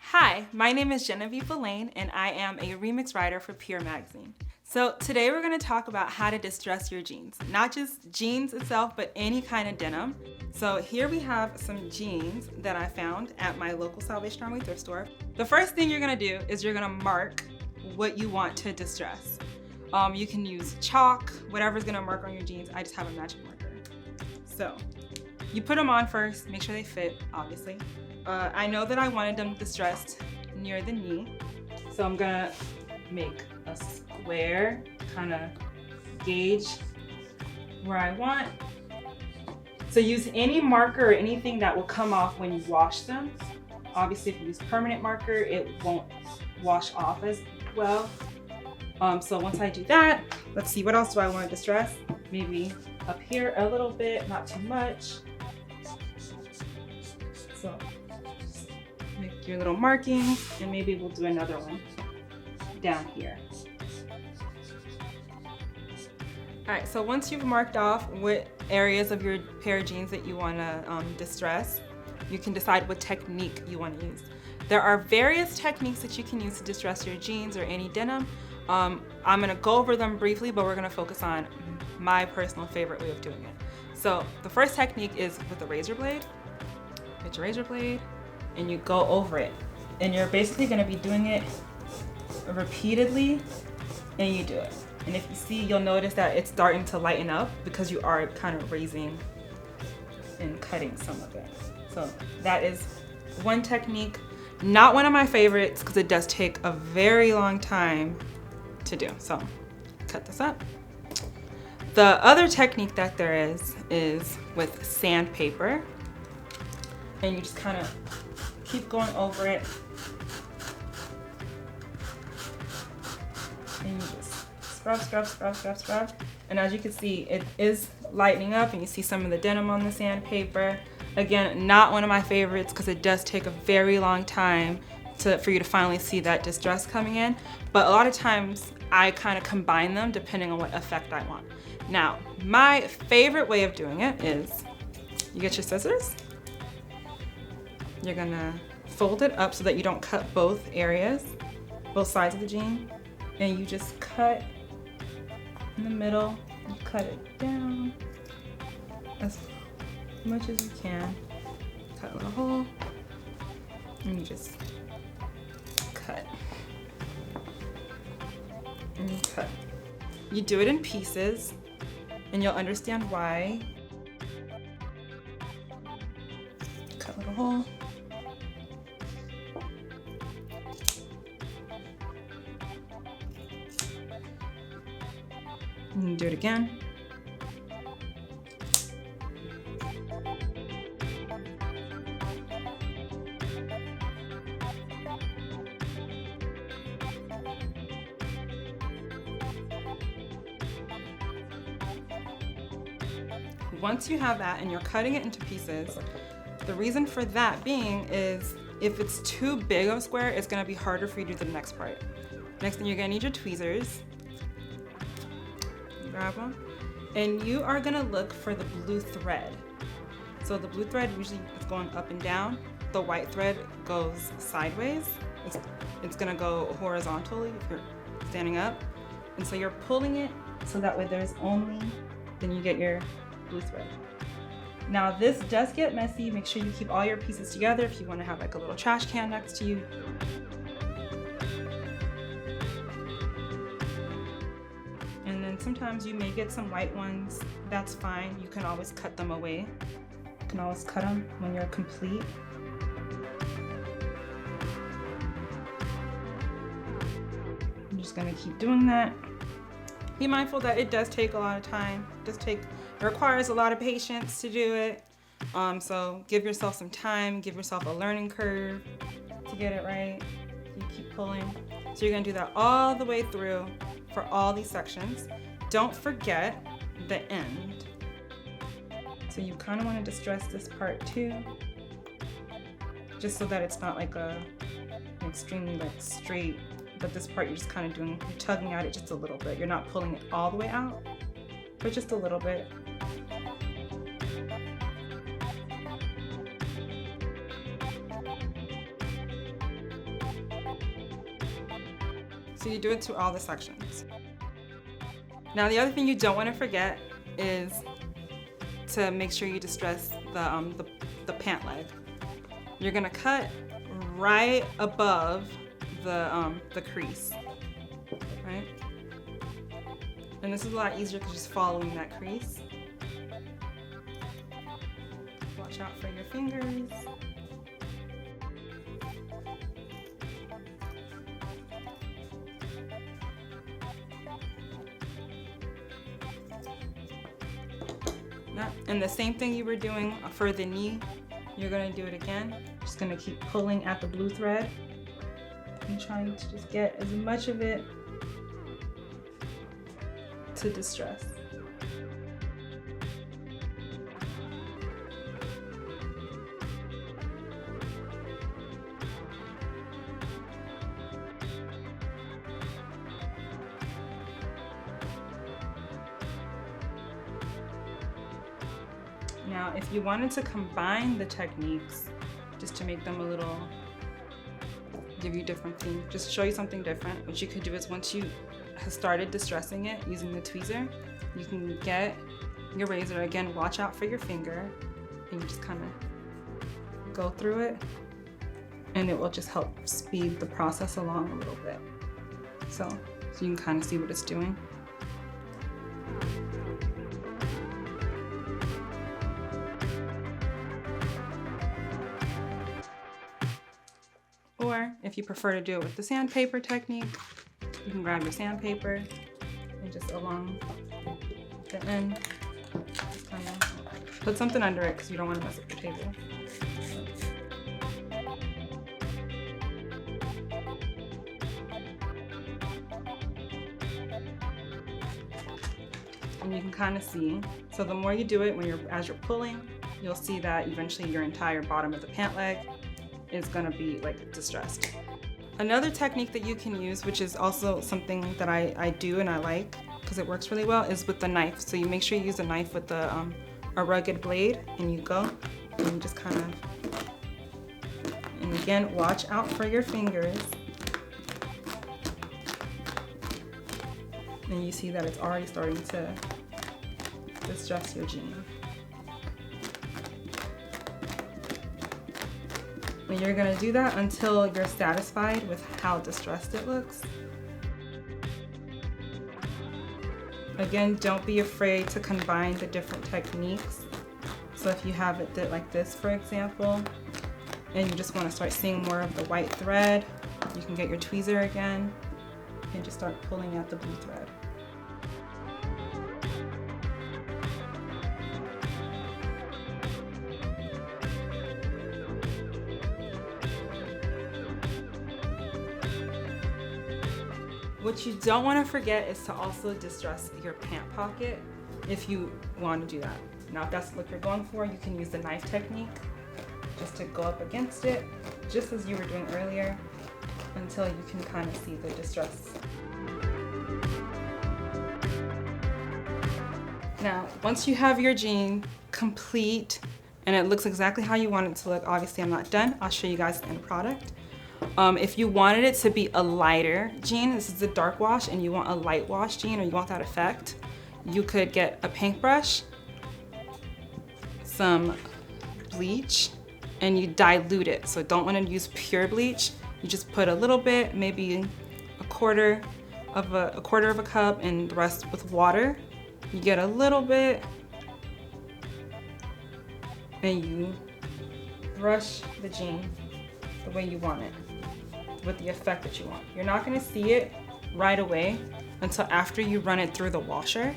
Hi, my name is Genevieve Lalanne and I am a remix writer for Pure Magazine. So today we're going to talk about how to distress your jeans. Not just jeans itself, but any kind of denim. So here we have some jeans that I found at my local Salvation Army thrift store. The first thing you're going to do is you're going to mark what you want to distress. You can use chalk, whatever's going to mark on your jeans. I just have a matching marker. So you put them on first, make sure they fit, obviously. I know that I wanted them distressed near the knee, so I'm gonna make a square, kind of gauge where I want. So use any marker or anything that will come off when you wash them. Obviously, if you use permanent marker, it won't wash off as well. So once I do that, let's see, what else do I want to distress? Maybe up here a little bit, not too much. So make your little markings, and maybe we'll do another one down here. All right, so once you've marked off what areas of your pair of jeans that you want to distress, you can decide what technique you want to use. There are various techniques that you can use to distress your jeans or any denim. I'm going to go over them briefly, but we're going to focus on my personal favorite way of doing it. So the first technique is with a razor blade. Get your razor blade and you go over it, and you're basically going to be doing it repeatedly, and you do it. And if you see, you'll notice that it's starting to lighten up because you are kind of raising and cutting some of it. So that is one technique. Not one of my favorites because it does take a very long time to do. So cut this up. The other technique that there is with sandpaper. And you just kind of keep going over it. And you just scrub, scrub, scrub, scrub, scrub. And as you can see, it is lightening up, and you see some of the denim on the sandpaper. Again, not one of my favorites because it does take a very long time for you to finally see that distress coming in. But a lot of times I kind of combine them depending on what effect I want. Now, my favorite way of doing it is you get your scissors. You're gonna fold it up so that you don't cut both areas, both sides of the jean, and you just cut in the middle. You cut it down as much as you can. Cut a little hole, and you just cut. And you cut. You do it in pieces, and you'll understand why. Cut a little hole. And do it again. Once you have that and you're cutting it into pieces, the reason for that being is if it's too big of a square, it's gonna be harder for you to do the next part. Next thing, you're gonna need your tweezers. Grab them, and you are gonna look for the blue thread. So the blue thread usually is going up and down. The white thread goes sideways. It's gonna go horizontally if you're standing up. And so you're pulling it so that way then you get your blue thread. Now this does get messy. Make sure you keep all your pieces together if you wanna have like a little trash can next to you. Sometimes you may get some white ones. That's fine. You can always cut them away. You can always cut them when you're complete. I'm just gonna keep doing that. Be mindful that it does take a lot of time. It requires a lot of patience to do it. So give yourself some time, give yourself a learning curve to get it right. You keep pulling. So you're gonna do that all the way through for all these sections. Don't forget the end. So you kind of want to distress this part too, just so that it's not like an extremely like straight but this part you're just kind of you're tugging at it just a little bit. You're not pulling it all the way out, but just a little bit. So you do it to all the sections. Now the other thing you don't want to forget is to make sure you distress the pant leg. You're gonna cut right above the crease, right? And this is a lot easier because just following that crease. Watch out for your fingers. And the same thing you were doing for the knee, you're gonna do it again. Just gonna keep pulling at the blue thread and trying to just get as much of it to distress. Now, if you wanted to combine the techniques just to make them give you different things, just show you something different, what you could do is once you have started distressing it using the tweezer, you can get your razor, again, watch out for your finger, and you just kind of go through it, and it will just help speed the process along a little bit. So you can kind of see what it's doing. Or if you prefer to do it with the sandpaper technique, you can grab your sandpaper and just along the end, just kind of put something under it because you don't want to mess up your table. And you can kind of see, so the more you do it as you're pulling, you'll see that eventually your entire bottom of the pant leg is gonna be like distressed. Another technique that you can use, which is also something that I do and I like because it works really well, is with the knife. So you make sure you use a knife with a rugged blade, and you go and you just kind of, and again, watch out for your fingers. And you see that it's already starting to distress your jean. And you're gonna do that until you're satisfied with how distressed it looks. Again, don't be afraid to combine the different techniques. So if you have it like this, for example, and you just wanna start seeing more of the white thread, you can get your tweezer again and just start pulling at the blue thread. What you don't want to forget is to also distress your pant pocket if you want to do that. Now, if that's what you're going for, you can use the knife technique just to go up against it, just as you were doing earlier, until you can kind of see the distress. Now, once you have your jean complete and it looks exactly how you want it to look, obviously I'm not done. I'll show you guys the end product. If you wanted it to be a lighter jean, this is a dark wash, and you want a light wash jean, or you want that effect, you could get a paintbrush, some bleach, and you dilute it. So don't want to use pure bleach. You just put a little bit, maybe a quarter of a cup, and the rest with water. You get a little bit, and you brush the jean the way you want it, with the effect that you want. You're not gonna see it right away until after you run it through the washer.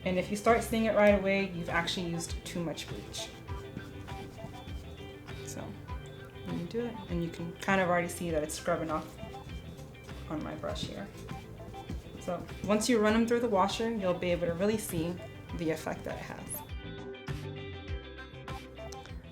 And if you start seeing it right away, you've actually used too much bleach. So, when you do it, and you can kind of already see that it's scrubbing off on my brush here. So, once you run them through the washer, you'll be able to really see the effect that it has.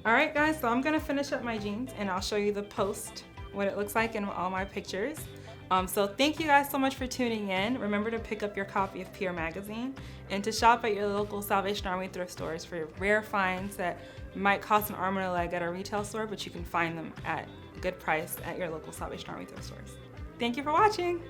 All right, guys, so I'm gonna finish up my jeans and I'll show you the post what it looks like in all my pictures. So thank you guys so much for tuning in. Remember to pick up your copy of Pure Magazine and to shop at your local Salvation Army thrift stores for rare finds that might cost an arm and a leg at a retail store, but you can find them at a good price at your local Salvation Army thrift stores. Thank you for watching.